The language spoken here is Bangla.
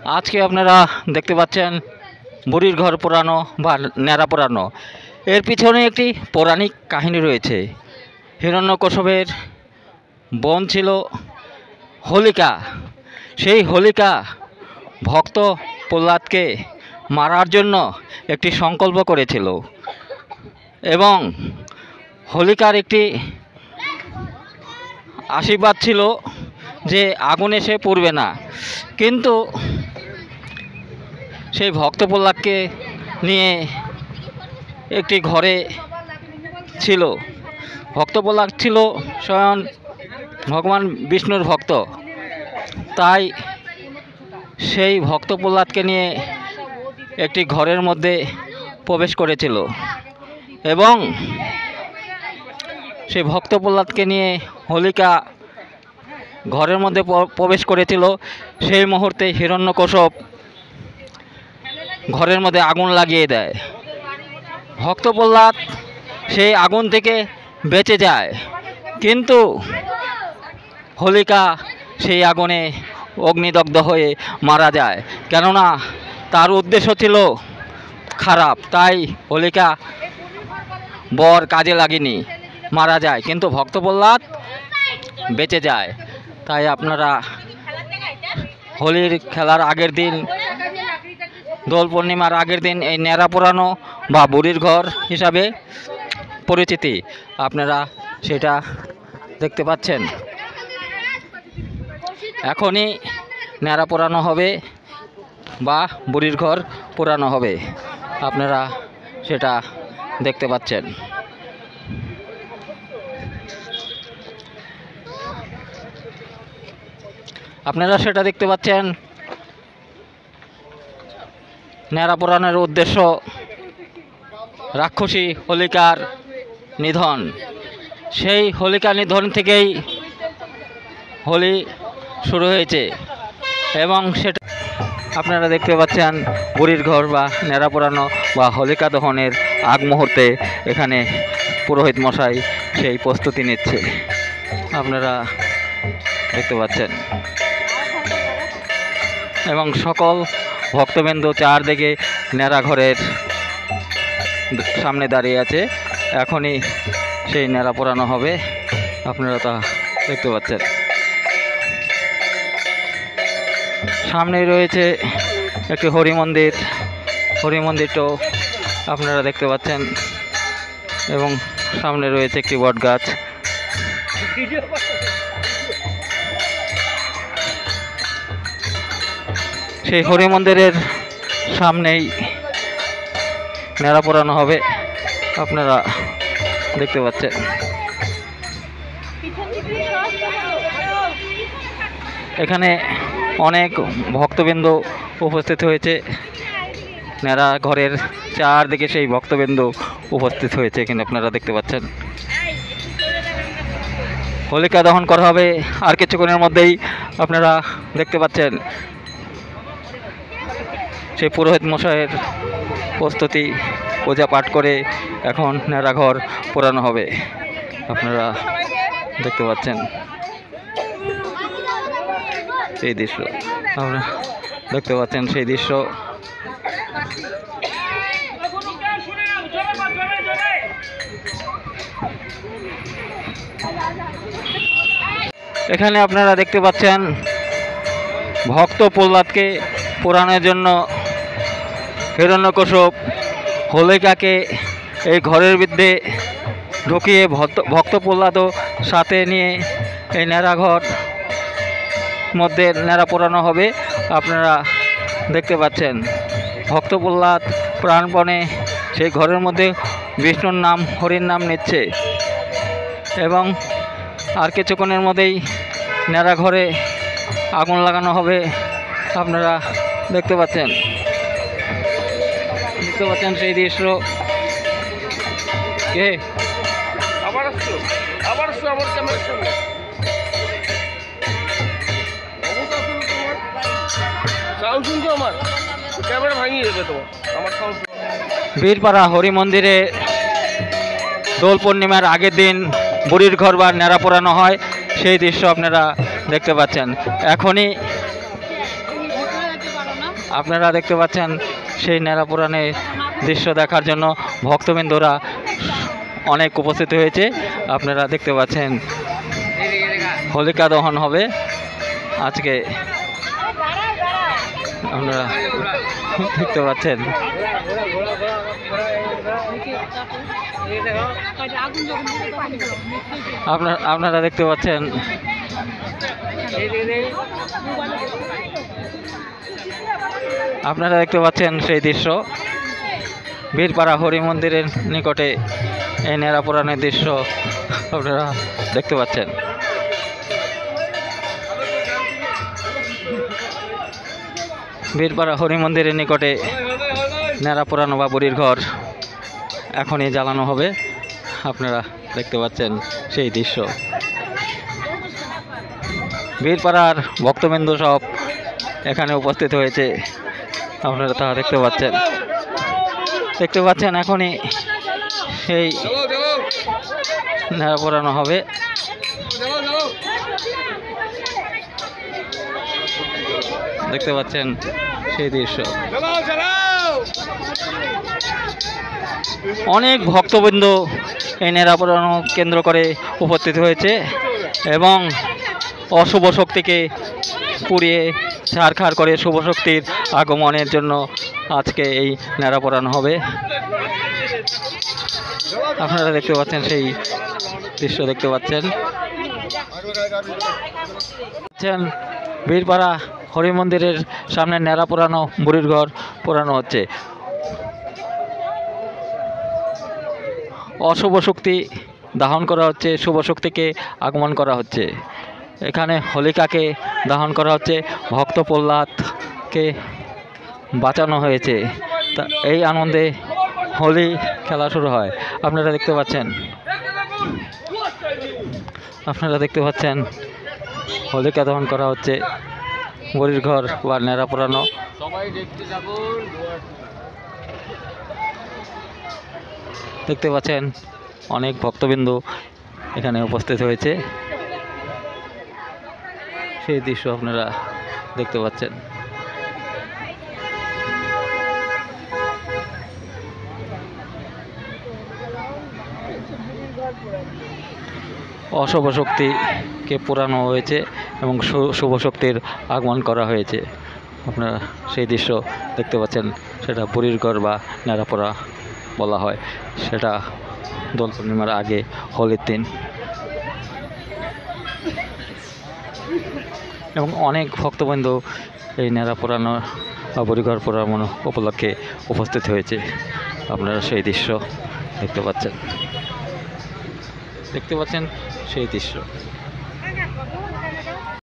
আজকে আপনারা দেখতে পাচ্ছেন বুড়ির ঘর পোড়ানো বা ন্যাড়া পোড়ানো। এর পিছনে একটি পৌরাণিক কাহিনী রয়েছে। হিরণ্যকশিপুর বোন ছিল হোলিকা। সেই হোলিকা ভক্ত প্রহ্লাদকে মারার জন্য একটি সংকল্প করেছিল এবং হোলিকার একটি আশীর্বাদ ছিল যে আগুনে সে পুড়বে না। কিন্তু সেই ভক্ত প্রহ্লাদকে নিয়ে একটি ঘরে ছিল। ভক্ত প্রহ্লাদ ছিল স্বয়ং ভগবান বিষ্ণুর ভক্ত, তাই সেই ভক্ত প্রহ্লাদকে নিয়ে একটি ঘরের মধ্যে প্রবেশ করেছিল এবং সেই ভক্ত প্রহ্লাদকে নিয়ে হোলিকা ঘরের মধ্যে প্রবেশ করেছিল। সেই মুহূর্তে হিরণ্যকশিপু ঘরের মধ্যে আগুন লাগিয়ে দেয়। ভক্ত প্রহ্লাদ সেই আগুন থেকে বেঁচে যায়, কিন্তু হোলিকা সেই আগুনে অগ্নিদগ্ধ হয়ে মারা যায়। কেননা তার উদ্দেশ্য ছিল খারাপ, তাই হোলিকা বর কাজে লাগেনি, মারা যায়, কিন্তু ভক্ত প্রহ্লাদ বেঁচে যায়। তাই আপনারা হোলির খেলার আগের দিন, দোল পূর্ণিমার আগের দিন এই ন্যাড়া পোড়ানো বা বুড়ির ঘর হিসাবে পরিচিতি, আপনারা সেটা দেখতে পাচ্ছেন। এখনই ন্যাড়া পোড়ানো হবে বা বুড়ির ঘর পোড়ানো হবে, আপনারা সেটা দেখতে পাচ্ছেন। আপনারা সেটা দেখতে পাচ্ছেন। ন্যাড়া পোড়ানোর উদ্দেশ্য রাক্ষসী হোলিকার নিধন। সেই হোলিকা নিধন থেকেই হোলি শুরু হয়েছে এবং সেটা আপনারা দেখতে পাচ্ছেন। বুড়ির ঘর বা ন্যাড়া পোড়ানো বা হোলিকা দহনের আগ মুহূর্তে এখানে পুরোহিত মশাই সেই প্রস্তুতি নিচ্ছে, আপনারা দেখতে পাচ্ছেন। এবং সকল ভক্তবৃন্দ চারদিকে ন্যাড়া ঘরের সামনে দাঁড়িয়ে আছে। এখনই সেই ন্যাড়া পোড়ানো হবে, আপনারা তা দেখতে পাচ্ছেন। সামনেই রয়েছে একটি হরি মন্দির, হরি মন্দিরটাও আপনারা দেখতে পাচ্ছেন এবং সামনে রয়েছে একটি বট গাছ। সেই হরি মন্দিরের সামনেই ন্যাড়া পোড়ানো হবে, আপনারা দেখতে পাচ্ছেন। এখানে অনেক ভক্তবৃন্দ উপস্থিত হয়েছে। ন্যাড়া ঘরের চারদিকে সেই ভক্তবৃন্দ উপস্থিত হয়েছে, এখানে আপনারা দেখতে পাচ্ছেন। হোলিকা দহন করা হবে আর কিছুক্ষণের মধ্যেই, আপনারা দেখতে পাচ্ছেন। সেই পুরোহিত মশাইয়ের প্রস্তুতি, পূজা পাঠ করে এখন ন্যাড়া ঘর পোড়ানো হবে, আপনারা দেখতে পাচ্ছেন সেই দৃশ্য। আপনারা দেখতে পাচ্ছেন সেই দৃশ্য। এখানে আপনারা দেখতে পাচ্ছেন ভক্ত প্রহ্লাদকে পোড়ানোর জন্য হিরণ্যকশিপু হোলিকাকে এই ঘরের মধ্যে ঢুকিয়ে ভক্ত প্রহ্লাদও সাথে নিয়ে এই ন্যাড়া ঘর মধ্যে ন্যাড়া পোড়ানো হবে, আপনারা দেখতে পাচ্ছেন। ভক্ত প্রহ্লাদ প্রাণপণে সেই ঘরের মধ্যে বিষ্ণুর নাম, হরির নাম নিচ্ছে এবং আর কিছুক্ষণের মধ্যেই ন্যাড়া ঘরে আগুন লাগানো হবে, আপনারা দেখতে পাচ্ছেন। দেখতে পাচ্ছেন সেই দৃশ্য। কে আবার আসছো আমার ক্যামেরার সামনে সাউন্ড শুনছো? আমার ক্যামেরা ভাঙিয়ে যাবে তোমার, আমার সাউন্ড। বীরপাড়া হরি মন্দিরে দোল পূর্ণিমার আগের দিন বুড়ির ঘর বা ন্যাড়া পোড়ানো হয়, সেই দৃশ্য আপনারা দেখতে পাচ্ছেন। এখনই আপনারা দেখতে পাচ্ছেন সেই ন্যাড়া পোড়ানের দৃশ্য দেখার জন্য ভক্তবৃন্দরা অনেক উপস্থিত হয়েছে। আপনারা দেখতে পাচ্ছেন হোলিকা দহন হবে আজকে, আপনারা দেখতে পাচ্ছেন। আপনারা দেখতে পাচ্ছেন সেই দৃশ্য বীরপাড়া হরি মন্দিরের নিকটে এই ন্যাড়া পোড়ানোর দৃশ্য আপনারা দেখতে পাচ্ছেন। বীরপাড়া হরি মন্দিরের নিকটে ন্যাড়া পোড়ানো বা বুড়ির ঘর এখনই জ্বালানো হবে। আপনারা দেখতে পাচ্ছেন সেই দৃশ্য। বীরপাড়ার ভক্তবৃন্দ সব এখানে উপস্থিত হয়েছে, আপনারা তা দেখতে পাচ্ছেন। এখনই সেই ন্যাড়া পোড়ানো হবে। দেখতে পাচ্ছেন সেই দৃশ্য। অনেক ভক্তবৃন্দ এই ন্যাড়া পোড়ানো কেন্দ্র করে উপস্থিত হয়েছে এবং অশুভ শক্তিকে পুড়িয়ে ছারখার করে শুভ শক্তির আগমনের জন্য আজকে এই ন্যাড়া পোড়ানো হবে। আপনারা দেখতে পাচ্ছেন সেই দৃশ্য দেখতে পাচ্ছেন। বীরপাড়া হরি মন্দিরের সামনে ন্যাড়া পোড়ানো বুড়ির ঘর পোড়ানো হচ্ছে। অশুভ শক্তি দাহন করা হচ্ছে, শুভ শক্তিকে আগমন করা হচ্ছে। এখানে হোলিকাকে দাহন করা হচ্ছে, ভক্ত প্রহ্লাদকে বাঁচানো হয়েছে। তা এই আনন্দে হোলি খেলা শুরু হয়। আপনারা দেখতে পাচ্ছেন হোলিকা দহন করা হচ্ছে, বুড়ির ঘর বা ন্যাড়া পোড়ানো। দেখতে পাচ্ছেন অনেক ভক্তবিন্দু এখানে উপস্থিত হয়েছে, সেই দৃশ্য আপনারা দেখতে পাচ্ছেন। অশুভ শক্তিকে পোড়ানো হয়েছে এবং শুভ শক্তির আগমন করা হয়েছে। আপনারা সেই দৃশ্য দেখতে পাচ্ছেন। সেটা বুড়ির ঘর বা ন্যাড়া পোড়া বলা হয়। সেটা দোল পূর্ণিমার আগে হোলির দিন এবং অনেক ভক্তবৃন্দ এই ন্যাড়া পোড়ানো বা বুড়িঘর পোড়ানো উপলক্ষে উপস্থিত হয়েছে। আপনারা সেই দৃশ্য দেখতে পাচ্ছেন সেই দৃশ্য।